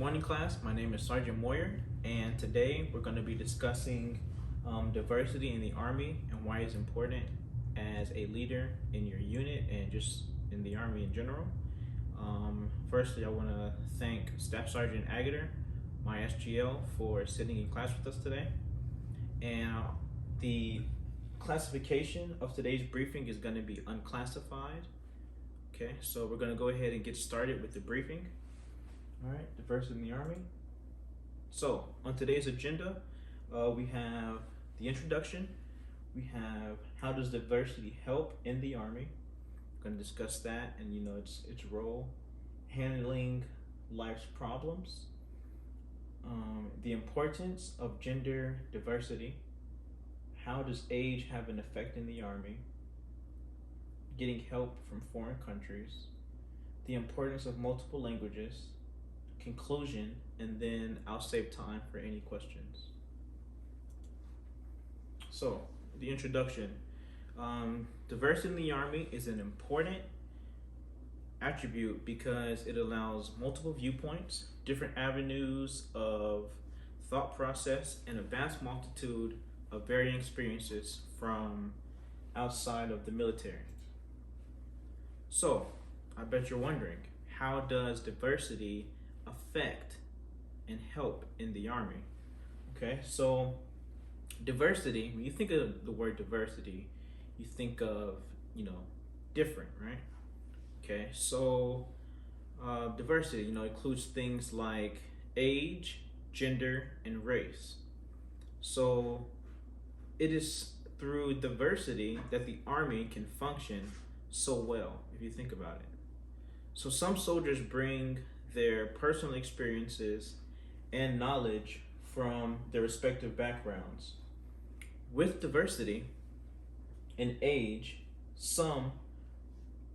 Morning class, my name is Sergeant Moyer, and today we're going to be discussing diversity in the Army and why it's important as a leader in your unit and just in the Army in general. Firstly, I want to thank Staff Sergeant Agater, my SGL, for sitting in class with us today. And the classification of today's briefing is going to be unclassified. Okay, so we're going to go ahead and get started with the briefing. All right, diversity in the Army. So on today's agenda, we have the introduction. We have how does diversity help in the Army. We're going to discuss that and its role, handling life's problems, the importance of gender diversity. How does age have an effect in the Army? Getting help from foreign countries, the importance of multiple languages, conclusion, and then I'll save time for any questions. So, the introduction. Diversity in the Army is an important attribute because it allows multiple viewpoints, different avenues of thought process, and a vast multitude of varying experiences from outside of the military. So, I bet you're wondering, how does diversity affect and help in the Army? Okay, so diversity, when you think of the word diversity, you think of, different, right? Okay, so diversity, includes things like age, gender, and race. So it is through diversity that the Army can function so well, if you think about it. So some soldiers bring their personal experiences and knowledge from their respective backgrounds. With diversity in age, some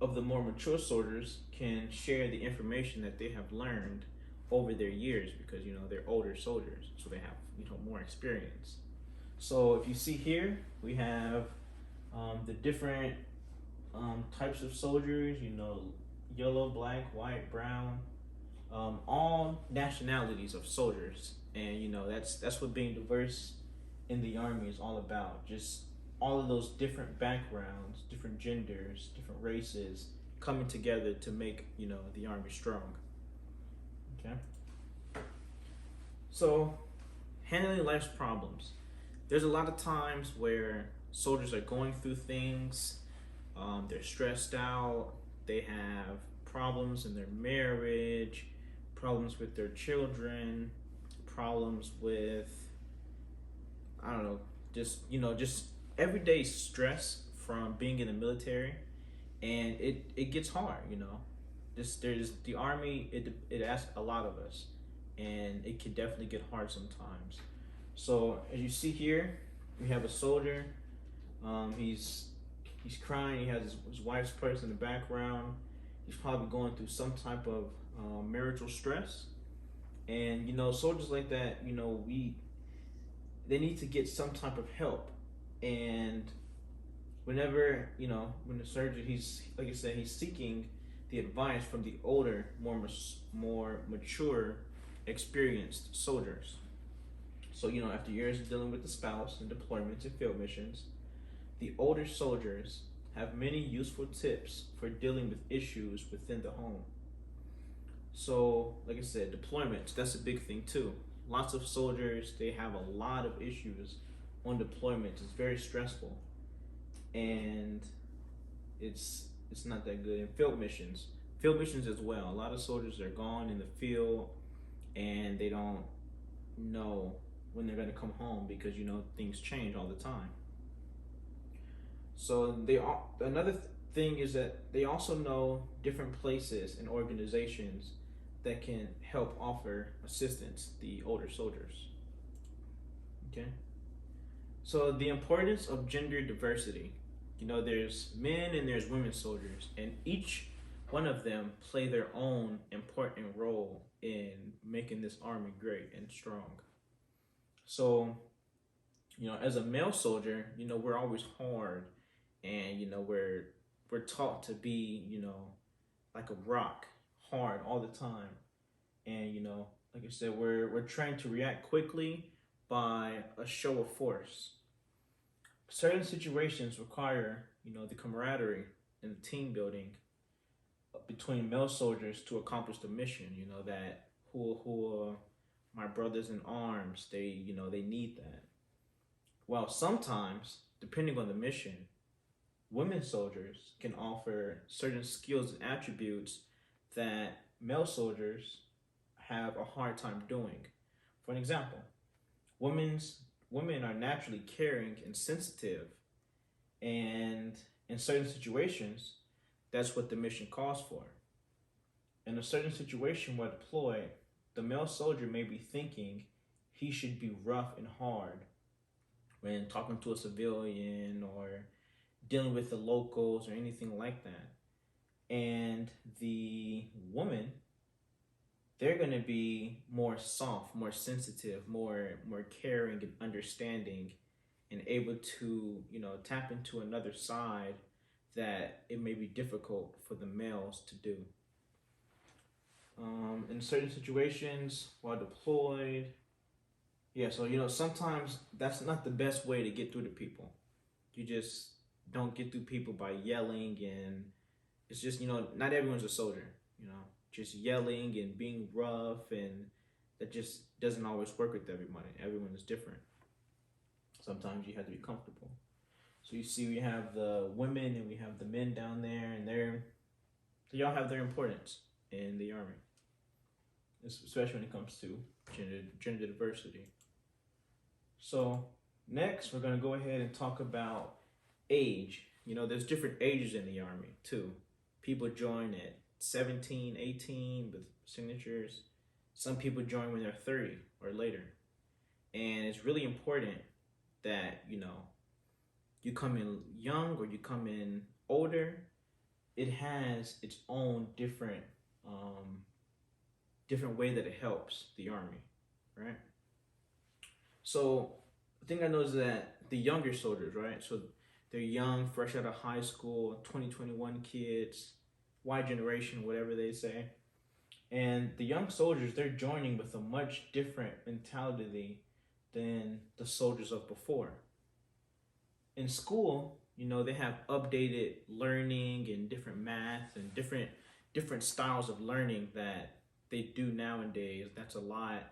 of the more mature soldiers can share the information that they have learned over their years because they're older soldiers, so they have more experience. So if you see here, we have the different types of soldiers, yellow, black, white, brown, all nationalities of soldiers. And that's what being diverse in the Army is all about. Just all of those different backgrounds, different genders, different races coming together to make the Army strong. Okay, so handling life's problems. There's a lot of times where soldiers are going through things. They're stressed out, they have problems in their marriage, problems with their children, problems with, I don't know, just everyday stress from being in the military. And it gets hard, there's the Army, it asks a lot of us, and it can definitely get hard sometimes. So as you see here, we have a soldier. He's crying. He has his wife's purse in the background. He's probably going through some type of marital stress. And soldiers like that, they need to get some type of help. And whenever when the surgeon, he's like I said, he's seeking the advice from the older, more mature, experienced soldiers. So after years of dealing with the spouse and deployments and field missions, the older soldiers have many useful tips for dealing with issues within the home. So, like I said, deployments, that's a big thing too. Lots of soldiers, they have a lot of issues on deployments. It's very stressful. And it's not that good. And field missions as well. A lot of soldiers are gone in the field and they don't know when they're going to come home because things change all the time. So another thing is that they also know different places and organizations that can help offer assistance to the older soldiers. Okay. So the importance of gender diversity. There's men and there's women soldiers, and each one of them play their own important role in making this Army great and strong. So, as a male soldier, we're always hard, and we're taught to be like a rock, hard all the time. And like I said, we're trained to react quickly by a show of force. Certain situations require, the camaraderie and the team building between male soldiers to accomplish the mission. That who my brothers in arms. They need that. Well, sometimes, depending on the mission, women soldiers can offer certain skills and attributes that male soldiers have a hard time doing. For an example, women are naturally caring and sensitive, and in certain situations, that's what the mission calls for. In a certain situation while deployed, the male soldier may be thinking he should be rough and hard when talking to a civilian or dealing with the locals or anything like that. And the woman, they're going to be more soft, more sensitive, more caring and understanding, and able to tap into another side that it may be difficult for the males to do. In certain situations while deployed, yeah, so sometimes that's not the best way to get through to people. You just don't get through people by yelling, and it's just not everyone's a soldier. Just yelling and being rough, and that just doesn't always work with everybody. Everyone is different. Sometimes you have to be comfortable. So you see, we have the women and we have the men down there, and they all have their importance in the army, especially when it comes to gender diversity. So next, we're going to go ahead and talk about age. There's different ages in the army too. People join at 17, 18 with signatures. Some people join when they're 30 or later. And it's really important that, you come in young or you come in older. It has its own different way that it helps the army, right? So the thing I know is that the younger soldiers, right? So they're young, fresh out of high school, 2021 kids, Y generation, whatever they say. And the young soldiers, they're joining with a much different mentality than the soldiers of before. In school, they have updated learning and different math and different styles of learning that they do nowadays. That's a lot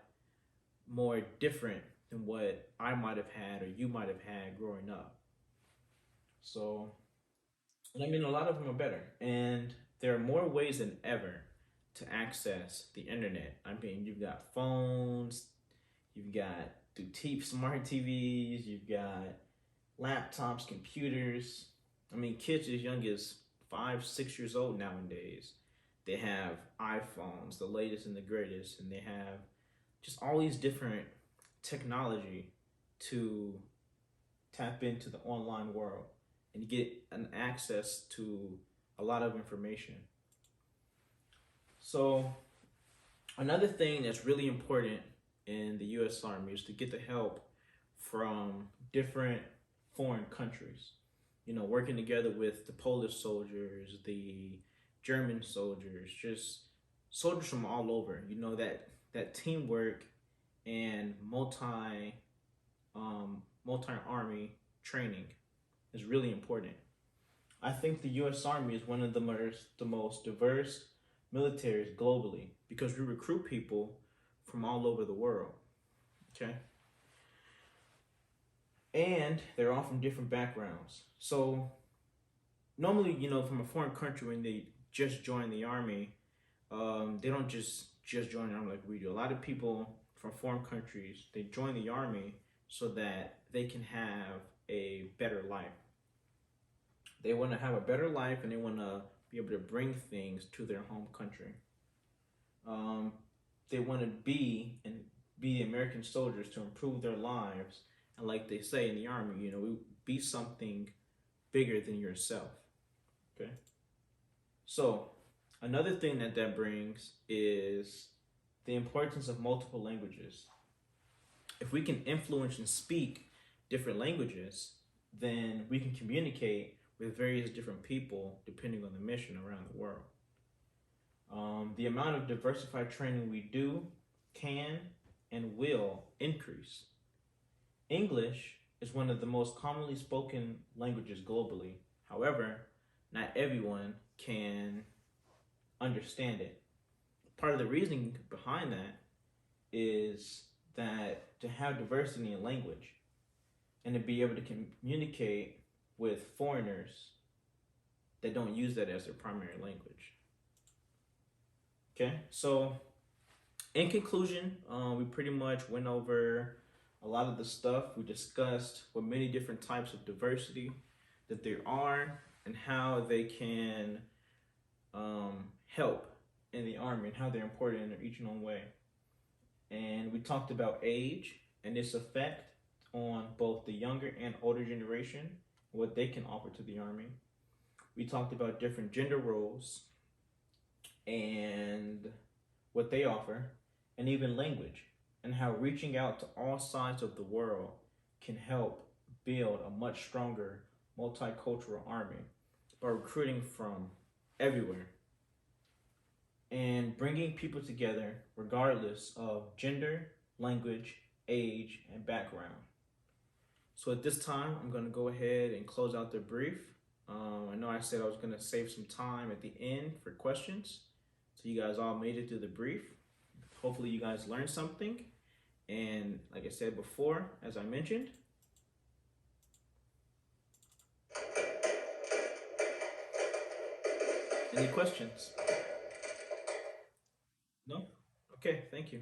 more different than what I might have had or you might have had growing up. So, and I mean, a lot of them are better. And there are more ways than ever to access the internet. I mean, you've got phones, you've got smart TVs, you've got laptops, computers. I mean, kids as young as 5, 6 years old nowadays, they have iPhones, the latest and the greatest, and they have just all these different technology to tap into the online world and get an access to a lot of information. So another thing that's really important in the U.S. Army is to get the help from different foreign countries. Working together with the Polish soldiers, the German soldiers, just soldiers from all over. That teamwork and multi army training is really important. I think the U.S. Army is one of the most diverse militaries globally because we recruit people from all over the world. Okay. And they're all from different backgrounds. So normally, from a foreign country, when they just join the army, they don't just join the army like we do. A lot of people from foreign countries, they join the army so that they can have a better life. They want to have a better life, and they want to be able to bring things to their home country. They want to be the American soldiers to improve their lives, and like they say in the army, be something bigger than yourself. Okay. So another thing that brings is the importance of multiple languages. If we can influence and speak different languages, then we can communicate with various different people depending on the mission around the world. The amount of diversified training we do can and will increase. English is one of the most commonly spoken languages globally. However, not everyone can understand it. Part of the reasoning behind that is that to have diversity in language and to be able to communicate with foreigners that don't use that as their primary language. Okay, so in conclusion, we pretty much went over a lot of the stuff. We discussed what many different types of diversity that there are and how they can help in the Army and how they're important in each and own way. And we talked about age and its effect on both the younger and older generation, what they can offer to the Army. We talked about different gender roles and what they offer, and even language, and how reaching out to all sides of the world can help build a much stronger multicultural army by recruiting from everywhere and bringing people together regardless of gender, language, age, and background. So at this time, I'm going to go ahead and close out the brief. I know I said I was going to save some time at the end for questions. So you guys all made it through the brief. Hopefully you guys learned something. And like I said before, as I mentioned, any questions? No? Okay, thank you.